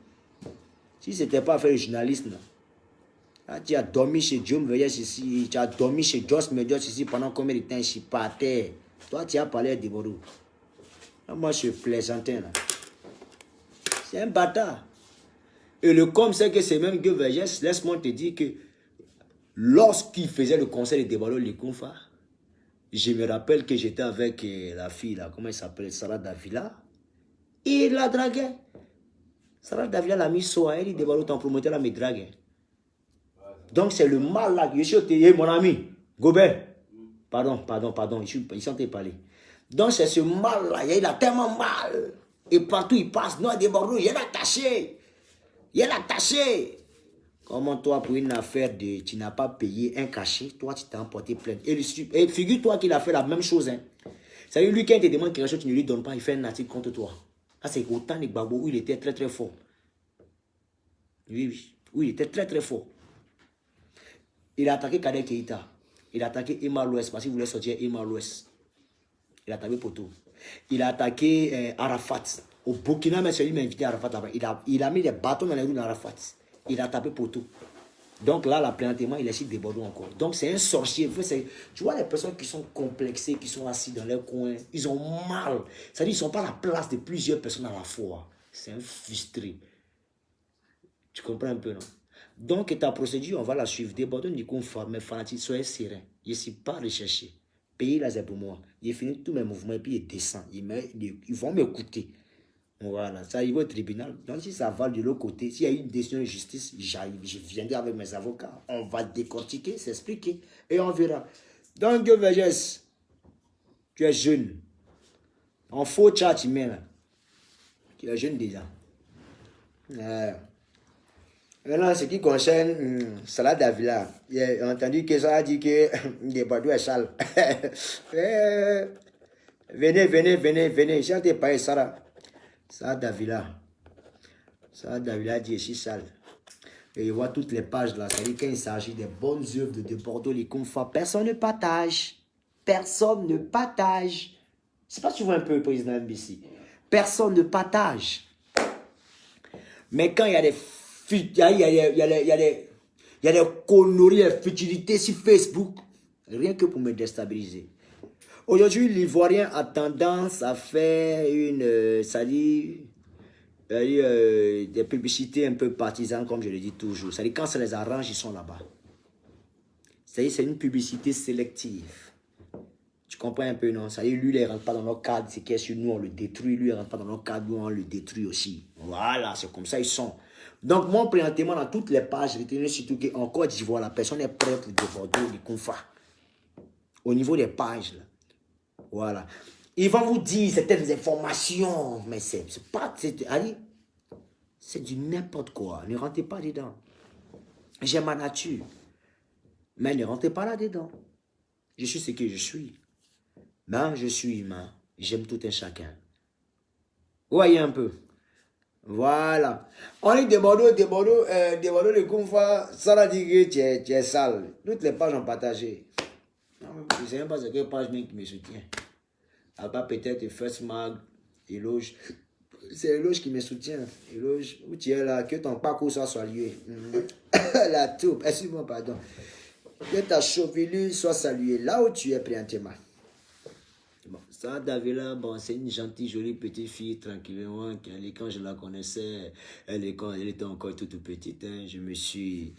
Si ce n'était pas à faire le journalisme, là, tu as dormi chez Guillaume Vergès ici, tu as dormi chez Joss Medios ici pendant combien de temps je suis pas à terre. Toi, tu as parlé des Bordeaux. Moi, je plaisantais là. C'est un bâtard. Et le com, c'est que c'est même Guy Vergès, laisse-moi te dire que lorsqu'il faisait le concert de Debalo Lekounfa, je me rappelle que j'étais avec la fille là, comment elle s'appelle, Sarah Davila, et il la draguait. Sarah Davila l'a mis sur elle, il Debalo t'en promettait la me drague. Donc c'est le mal là, je suis au télé, mon ami, Gobert, pardon, ils sont en train de parler. Donc c'est ce mal là, il a tellement mal, et partout il passe, non, Debalo, il est attaché. Il est attaché. Comment toi, pour une affaire de... Tu n'as pas payé un cachet, toi, tu t'es emporté plainte. Et figure-toi qu'il a fait la même chose. Hein. C'est lui qui te demande quelque chose, tu ne lui donnes pas, il fait un article contre toi. Ah, c'est autant de Gbagbo où il était très très fort. Oui, il était très très fort. Il a attaqué Kadek Keïta. Il a attaqué Emma Louest parce qu'il voulait sortir Emma Louest. Il a attaqué Poto. Il a attaqué Arafat. Au Burkina, mais celui qui m'a invité à Arafat là-bas. Il a mis des bâtons dans les roues d'Arafat. Il a tapé Poto. Donc là, présentement, il est sur des Bordeaux encore. Donc c'est un sorcier. Tu vois les personnes qui sont complexées, qui sont assises dans leur coin, ils ont mal. C'est-à-dire qu'ils ne sont pas à la place de plusieurs personnes à la fois. C'est un frustré. Tu comprends un peu, non? Donc ta procédure, on va la suivre. Des Bordeaux, du coup, mais fanatique, soyez serein. Je ne suis pas recherché. Payer là, c'est pour moi. J'ai fini tous mes mouvements et puis ils descendent. Ils vont m'écouter. Voilà, ça il va au tribunal. Donc si ça va de l'autre côté, s'il y a une décision de justice, j'arrive, je viendrai avec mes avocats. On va décortiquer, s'expliquer et on verra. Donc Guy Vergès, tu es jeune. En faux chat, tu mets là. Tu es jeune déjà. Maintenant, ce qui concerne Salah Davila, j'ai entendu que ça a dit que les Bordeaux est sale. Venez. J'ai entendu parler Sarah. Sarah Davila dit je suis sale. Et il voit toutes les pages là. C'est-à-dire quand il s'agit des bonnes œuvres de Bordeaux, les confins, personne ne partage. Personne ne partage. Je sais pas si tu vois un peu le président MBC. Personne ne partage. Mais quand il y a des conneries, des futilités sur Facebook, rien que pour me déstabiliser. Aujourd'hui, l'Ivoirien a tendance à faire des publicités un peu partisanes, comme je le dis toujours. C'est-à-dire quand ça les arrange, ils sont là-bas. C'est-à-dire c'est une publicité sélective. Tu comprends un peu, non? C'est-à-dire lui, il ne rentre pas dans nos cadres, c'est qu'est-ce que nous, on le détruit. Lui, il ne rentre pas dans nos cadres, nous, on le détruit aussi. Voilà, c'est comme ça ils sont. Donc, moi, présentement, dans toutes les pages, je retenais surtout qu'en Côte d'Ivoire, la personne est prête pour déborder les confins. Au niveau des pages, là. Voilà. Ils vont vous dire certaines informations, mais c'est pas... C'est du n'importe quoi. Ne rentrez pas dedans. J'ai ma nature. Mais ne rentrez pas là-dedans. Je suis ce que je suis. Mais je suis humain. J'aime tout un chacun. Voyez un peu. Voilà. On est de Bordeaux, de Koumfa, ça l'a dit que tu es sale. Toutes les pages ont partagé. Je ne sais même pas ce que page qui me soutient. À part peut-être First Mag, Éloge. C'est Éloge qui me soutient. Éloge, où tu es là, que ton parcours soit salué. La toupe, excuse-moi, pardon. Que ta chevelure soit saluée là où tu es présentement. Bon, ça, Davila, bon, c'est une gentille, jolie petite fille, tranquillement. Quand je la connaissais, elle était encore toute petite. Hein, je me suis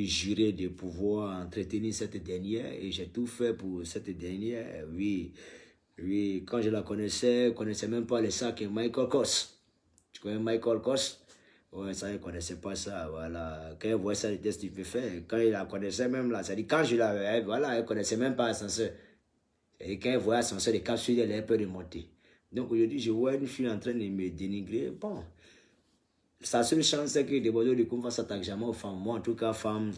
juré de pouvoir entretenir cette dernière et j'ai tout fait pour cette dernière. Oui, quand je la connaissais, je ne connaissais même pas les sacs Michael Kors. Tu connais Michael Kors? Ouais, ça, elle ne connaissait pas ça, voilà. Quand elle voit ça, le test, tu peux faire. Quand elle la connaissait même là, c'est-à-dire quand je l'avais, voilà, elle ne connaissait même pas l'ascenseur. Et quand elle voit l'ascenseur, les capsules, elle a peur de monter. Donc aujourd'hui, je vois une fille en train de me dénigrer. Bon, sa seule chance, c'est que des Bordeaux de Koumfa ne s'attaque jamais aux femmes. Moi, en tout cas, femme,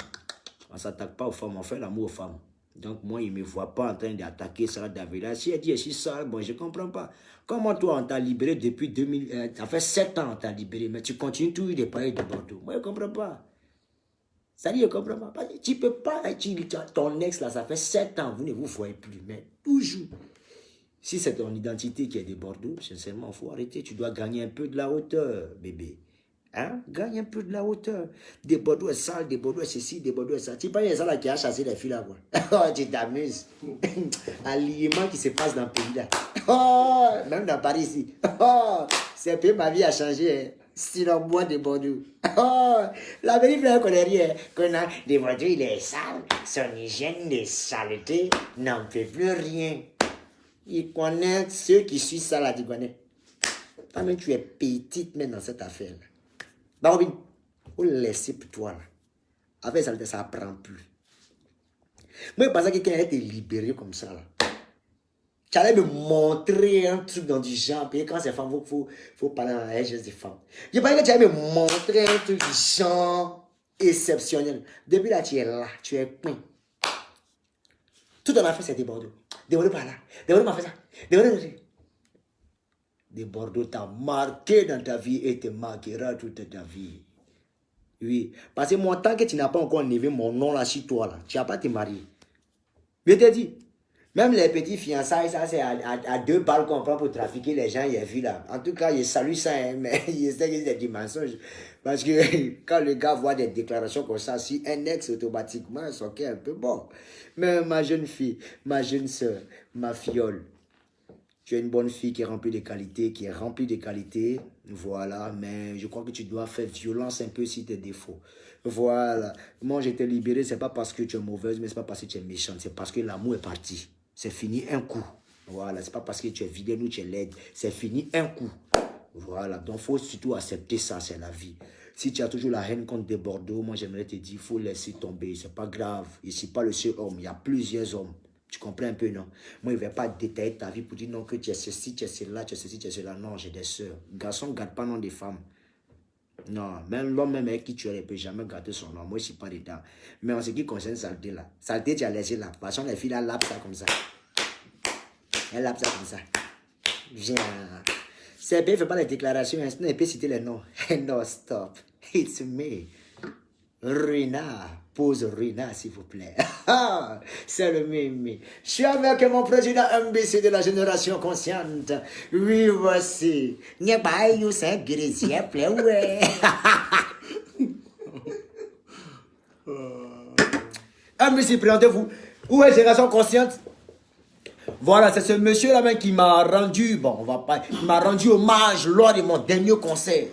on ne s'attaque pas aux femmes, on fait l'amour aux femmes. Donc moi, il ne me voit pas en train d'attaquer Sarah Davila. Si elle dit, je suis sale, bon, je ne comprends pas. Comment toi, on t'a libéré depuis 2000, ça fait 7 ans on t'a libéré, mais tu continues toujours de parler de Bordeaux. Moi, je ne comprends pas. Ça dit, je ne comprends pas. Tu ne peux pas, ton ex, là, ça fait 7 ans, vous ne vous voyez plus, mais toujours. Si c'est ton identité qui est de Bordeaux, sincèrement, il faut arrêter. Tu dois gagner un peu de la hauteur, bébé. Hein? Gagne un peu de la hauteur. Des Bordeaux est sale, des Bordeaux est ceci, des Bordeaux est ça. Tu parles de ça là qui a chassé les filles là, quoi. Oh, tu t'amuses. Un liement qui se passe dans le pays là. Oh, même dans Paris ici. Oh, c'est un peu ma vie a changé. Hein. Sinon, moi, des Bordeaux. Oh, la vérité, on ne connaît rien. Qu'on a des Bordeaux, il est sale. Son hygiène de saleté n'en fait plus rien. Il connaît ceux qui suivent ça là, tu connais. Toi, même tu es petite même dans cette affaire là. Bah, Robin, faut le laisser pour toi là. Avec ça, ça apprend plus. Moi, je pensais que quelqu'un était libéré comme ça là. Tu allais me montrer un truc dans du genre. Et quand c'est femme, il faut parler dans la geste des femmes. Je pensais que tu allais me montrer un truc du genre exceptionnel. Depuis là, tu es là, tu es peint. Tout en a fait, c'est des Bordeaux. Des Bordeaux par là. Des Bordeaux m'a fait ça. Des Bordeaux. Des Bordeaux t'a marqué dans ta vie et te marquera toute ta vie. Oui. Parce que moi, tant que tu n'as pas encore enlevé mon nom là sur toi, là, tu n'as pas te marier. Je te dis, même les petits fiançailles, ça c'est à 2 balles qu'on prend pour trafiquer les gens, il y a vu là. En tout cas, je salue ça, hein, mais je sais que c'est du mensonge. Parce que quand le gars voit des déclarations comme ça, si un ex automatiquement, il s'en un peu bon. Mais ma jeune fille, ma jeune soeur, ma fiole, tu es une bonne fille qui est remplie de qualités, voilà, mais je crois que tu dois faire violence un peu sur tes défauts. Voilà, moi je t'ai libéré, c'est pas parce que tu es mauvaise, mais c'est pas parce que tu es méchante, c'est parce que l'amour est parti. C'est fini un coup. Voilà, c'est pas parce que tu es vilaine ou tu es laide, c'est fini un coup. Voilà, donc il faut surtout accepter ça, c'est la vie. Si tu as toujours la haine contre des Bordeaux, moi j'aimerais te dire, il faut laisser tomber, c'est pas grave. Je ne suis pas le seul homme, il y a plusieurs hommes. Tu comprends un peu, non? Moi, je ne vais pas détailler ta vie pour dire non, que tu es ceci, tu es cela, tu es ceci, tu es cela. Non, j'ai des soeurs. Garçon ne garde pas nom des femmes. Non, même l'homme même avec qui tu es, il ne peut jamais garder son nom. Moi, je ne suis pas dedans. Mais en ce qui concerne saleté, là. Saleté, tu as laissé là. De toute façon, les filles, là, lapent ça comme ça. Elles lapent ça comme ça. Viens. C'est bien, il ne fait pas les déclarations. Sinon, il peut citer les noms. Non, stop. It's me. Ruina, pose Ruina, s'il vous plaît. C'est le mimi. Je suis avec mon président MBC de la génération consciente. Oui, voici. N'y a pas eu ça, Grésia, plaît, ouais. MBC, présentez-vous. Où est génération consciente? Voilà, c'est ce monsieur-là même qui m'a rendu, bon, on va pas, il m'a rendu hommage lors de mon dernier concert.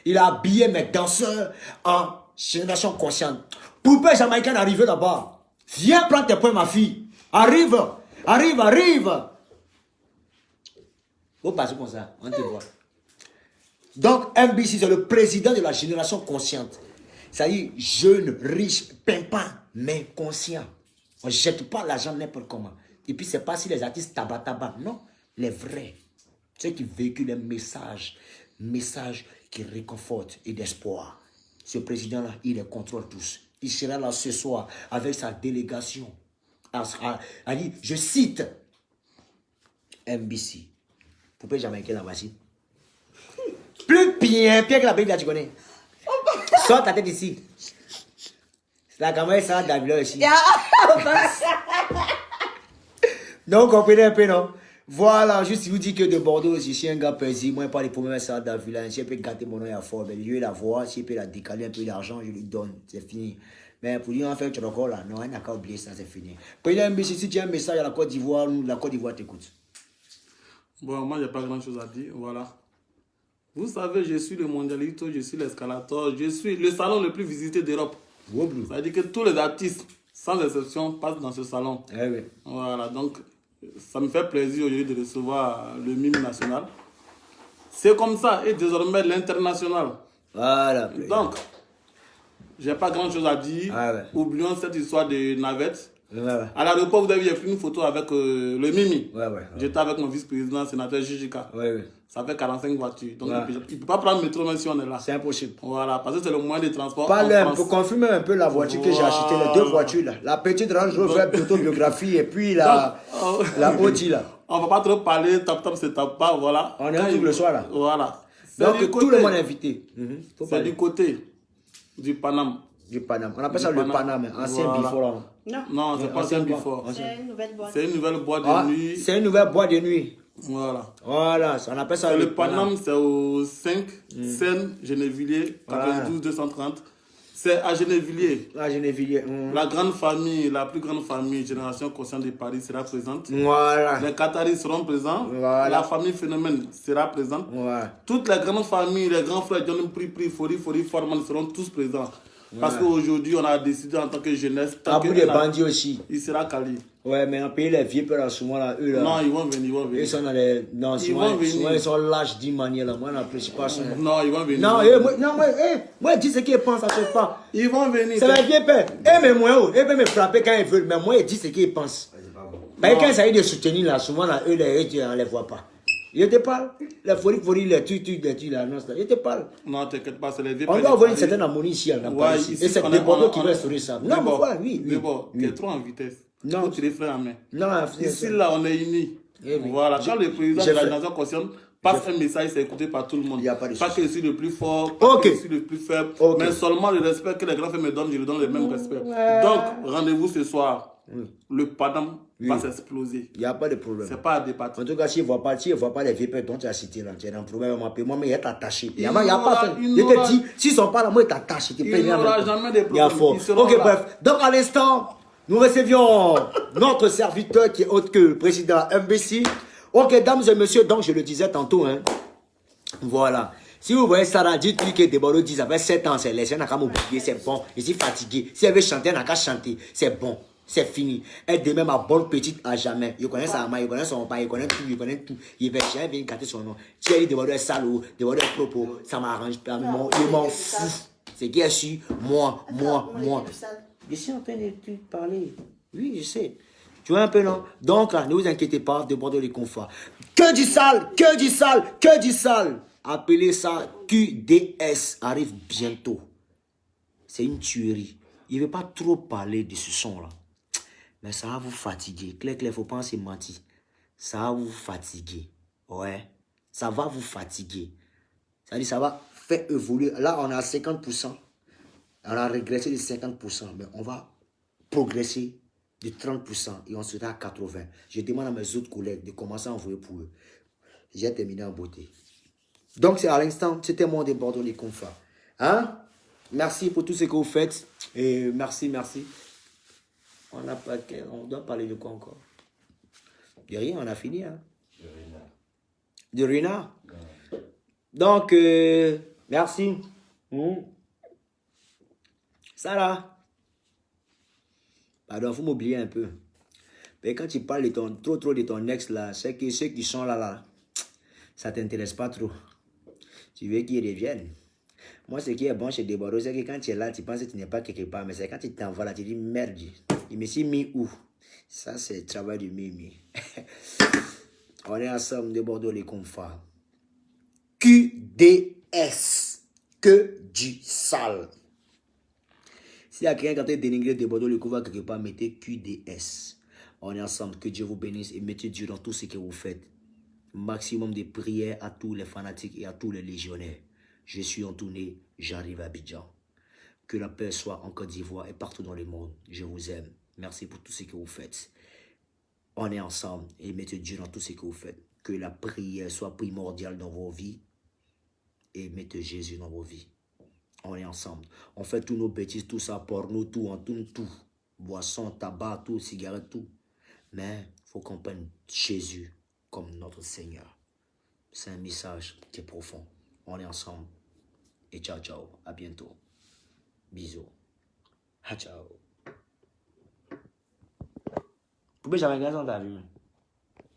Il a habillé mes danseurs en génération consciente. Poupée jamaïcaine arrivée là-bas. Viens prendre tes points, ma fille. Arrive, arrive, arrive. Vous passez comme ça, on te voit. Donc, MBC, c'est le président de la génération consciente. C'est-à-dire, jeune, riche, pimpant, mais conscient. On ne jette pas l'argent n'importe comment. Et puis, c'est pas si les artistes tabac, non. Les vrais. Ceux qui véhiculent un message qui réconforte et d'espoir. Ce président-là, il les contrôle tous. Il sera là ce soir avec sa délégation. Je cite MBC. Poupée jamaïcaine là, voici. Plus bien que la Bible, tu connais. Sors ta tête ici. La caméra, ça va David ici. Donc, comprenez un peu, non? Voilà, juste vous dire que de Bordeaux, je suis un gars paisible. Moi, pas les problèmes avec ça, David. Si je peux gâter mon nom à fort, mais je vais la voir. Si je peux la décaler un peu d'argent, je lui donne. C'est fini. Mais pour lui en faire, tu es encore là. Non, il n'a qu'à oublier ça, c'est fini. Président MBC, si tu as un message à la Côte d'Ivoire, la Côte d'Ivoire t'écoute. Bon, moi, il n'y a pas grand-chose à dire. Voilà. Vous savez, je suis le mondialito, je suis l'escalator, je suis le salon le plus visité d'Europe. Ça veut dire que tous les artistes, sans exception, passent dans ce salon. Eh oui. Voilà, donc, ça me fait plaisir aujourd'hui de recevoir le mime national. C'est comme ça, et désormais l'international. Voilà. Donc, j'ai pas grand-chose à dire. Ah ouais. Oublions cette histoire de navette. Ouais. À l'aéroport, vous avez pris une photo avec le Mimi. Ouais. J'étais avec mon vice-président, sénateur Jijika. Ouais. Ça fait 45 voitures. Donc, il ne peut pas prendre le métro même si on est là. C'est impossible. Voilà, parce que c'est le moyen de transport. Pour confirmer un peu la voiture que j'ai achetée, les deux voitures là. La petite Range Rover d'autobiographie et puis la Audi là. On ne va pas trop parler, tap c'est tap pas, voilà. On est un truc le soir là. Voilà. Donc tout le monde est invité. C'est du côté du Paname. Du Paname. On appelle ça le Paname, ancien Bifort. Non, c'est pas ancien Bifort. C'est une nouvelle boîte. C'est une nouvelle boîte de nuit. C'est une nouvelle boîte de nuit. Voilà. Voilà, on appelle ça le Paname. C'est au 5 Seine-Genevilliers, 92 230. C'est à Genevilliers. À Genevilliers. La grande famille, la plus grande famille, Génération Consciente de Paris sera présente. Voilà. Les Qataris seront présents. Voilà. La famille Phénomène sera présente. Voilà. Toutes les grandes familles, les grands frères John Pri, Fori, Forman seront tous présents. Parce qu'aujourd'hui, on a décidé en tant que jeunesse. À bout des bandits aussi. Il sera calé. Ouais, mais en pays, les vieux, là, souvent, là, eux, là. Non, ils vont venir, Ils sont dans les. Non, souvent, ils sont lâches d'une manière, là. Moi, je n'apprécie pas ça. Non, ils vont venir. Non, moi, je dis ce qu'ils pensent, ça ne fait pas. Ils vont venir. C'est les vieux pères. Mais moi, ils peuvent me frapper quand ils veulent. Mais moi, je dis ce qu'ils pensent. Mais quand il s'agit de soutenir, là, souvent, là, eux, on ne les voit pas. Je te parle. Les folie, les trucs, là, non, je te parle. Non, t'inquiète pas, c'est les vieux. On doit avoir une certaine harmonie ici, là. Ouais, ici. Et c'est des Bordeaux qui vont restaurer ça. Non, mais voilà, oui. D'abord, tu es trop en vitesse. Non. Tu les fais à main. Non, ici, là, on est unis. Voilà, quand le président de la Génération Consciente passe un message, c'est écouté par tout le monde. Il n'y a pas de Pas que je suis le plus fort, pas que je suis le plus faible, mais seulement le respect que les grands frères me donnent, je leur donne le même respect. Donc, rendez-vous ce soir. Le Paname va s'exploser. Il n'y a pas de problème. C'est pas à débattre. En tout cas, si tu ne vois pas les vieux pères dont tu as cité là, tu as un problème à moi, mais il est attaché. Il n'y a pas fait. Je te dis, s'ils ne sont pas là, moi, il est attaché. Il n'y aura jamais de problème. Ok, bref. Donc, à l'instant, nous recevions notre serviteur qui est autre que le président MBC. Ok, dames et messieurs, donc je le disais tantôt, hein. Voilà. Si vous voyez Sarah, dites-lui que Deborah dit ça fait 7 ans, c'est laissé, elle n'a qu'à m'oublier, c'est bon. Je suis fatigué. Si elle veut chanter, elle n'a qu'à chanter. C'est bon. C'est fini. Elle demeure ma bonne petite à jamais. Je connais sa main, je connais son père, je connais tout. Il va jamais venir gâter son nom. Si elle dit Deborah est salaud, Deborah est propos, ça m'arrange pas. Il m'en fout. C'est qui est sûr, moi. Je suis en train de te parler. Oui, je sais. Tu vois un peu, non? Donc, là, ne vous inquiétez pas, de Bordeaux les confrères. Que du sale. Appelez ça QDS. Arrive bientôt. C'est une tuerie. Il ne veut pas trop parler de ce son-là. Mais ça va vous fatiguer. Claire, il ne faut pas se mentir. Ça va vous fatiguer. Ouais. Ça va vous fatiguer. Ça dit, ça va faire évoluer. Là, on est à 50%. On a régressé de 50%, mais on va progresser de 30% et on sera à 80%. Je demande à mes autres collègues de commencer à envoyer pour eux. J'ai terminé en beauté. Donc, c'est à l'instant, c'était mon débordement de confort. Hein? Merci pour tout ce que vous faites. Et merci. On doit parler de quoi encore? De rien, on a fini. Hein? De Rina. Donc, merci. Ça là. Pardon, il faut m'oublier un peu. Mais quand tu parles de trop de ton ex là, c'est que ceux qui sont là, ça ne t'intéresse pas trop. Tu veux qu'ils reviennent. Moi, ce qui est bon chez Deborah, c'est que quand tu es là, tu penses que tu n'es pas quelque part. Mais c'est quand tu t'envoies là, tu dis merde. Il me suis mis où? Ça, c'est le travail du Mimi. On est ensemble de Bordeaux, les confrères. QDS. Que du sale. S'il y a quelqu'un qui a dénigré de Bordeaux, le couvert quelque part, mettez QDS. On est ensemble. Que Dieu vous bénisse et mettez Dieu dans tout ce que vous faites. Maximum de prières à tous les fanatiques et à tous les légionnaires. Je suis en tournée, j'arrive à Abidjan. Que la paix soit en Côte d'Ivoire et partout dans le monde. Je vous aime. Merci pour tout ce que vous faites. On est ensemble et mettez Dieu dans tout ce que vous faites. Que la prière soit primordiale dans vos vies et mettez Jésus dans vos vies. On est ensemble. On fait tous nos bêtises, tout ça, porno, tout, on tourne tout. Boisson, tabac, tout, cigarette, tout. Mais il faut qu'on prenne Jésus comme notre Seigneur. C'est un message qui est profond. On est ensemble. Et ciao, ciao. À bientôt. Bisous. Ah, ciao. Pourquoi j'avais un gars dans ta vie?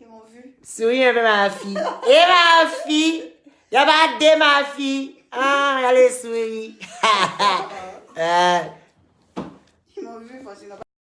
Ils m'ont vu. Souris un peu, ma fille. Et ma fille. Y'a pas de ma fille. Ah, allez, souris. Ils m'ont vu, parce qu'ils n'ont pas